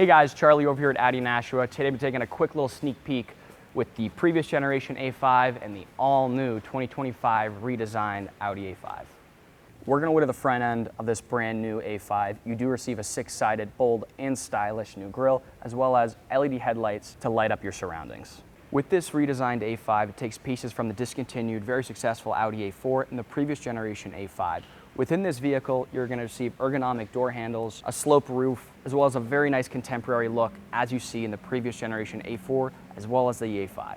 Hey guys, Charlie over here at Audi Nashua. Today we're taking a quick little sneak peek with the previous generation A5 and the all-new 2025 redesigned Audi A5. We're going to go to the front end of this brand new A5. You do receive a 6-sided, bold, and stylish new grille, as well as LED headlights to light up your surroundings. With this redesigned A5, it takes pieces from the discontinued, very successful Audi A4 and the previous generation A5. Within this vehicle, you're going to receive ergonomic door handles, a sloped roof, as well as a very nice contemporary look, as you see in the previous generation A4, as well as the A5.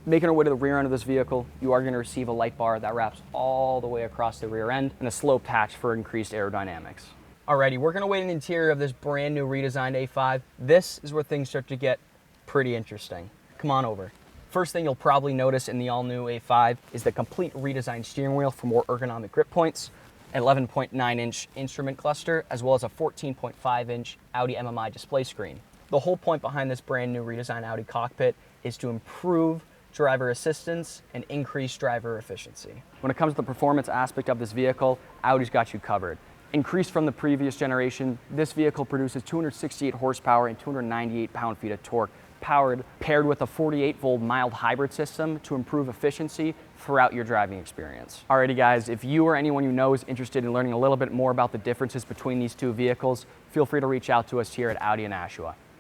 Making our way to the rear end of this vehicle, you are going to receive a light bar that wraps all the way across the rear end and a sloped hatch for increased aerodynamics. Alrighty, we're going to wait in the interior of this brand new redesigned A5. This is where things start to get pretty interesting. Come on over. First thing you'll probably notice in the all-new A5 is the complete redesigned steering wheel for more ergonomic grip points, an 11.9-inch instrument cluster, as well as a 14.5-inch Audi MMI display screen. The whole point behind this brand new redesigned Audi cockpit is to improve driver assistance and increase driver efficiency. When it comes to the performance aspect of this vehicle, Audi's got you covered. Increased from the previous generation, this vehicle produces 268 horsepower and 298 pound-feet of torque, paired with a 48-volt mild hybrid system to improve efficiency throughout your driving experience. Alrighty guys, if you or anyone you know is interested in learning a little bit more about the differences between these two vehicles, feel free to reach out to us here at Audi Nashua.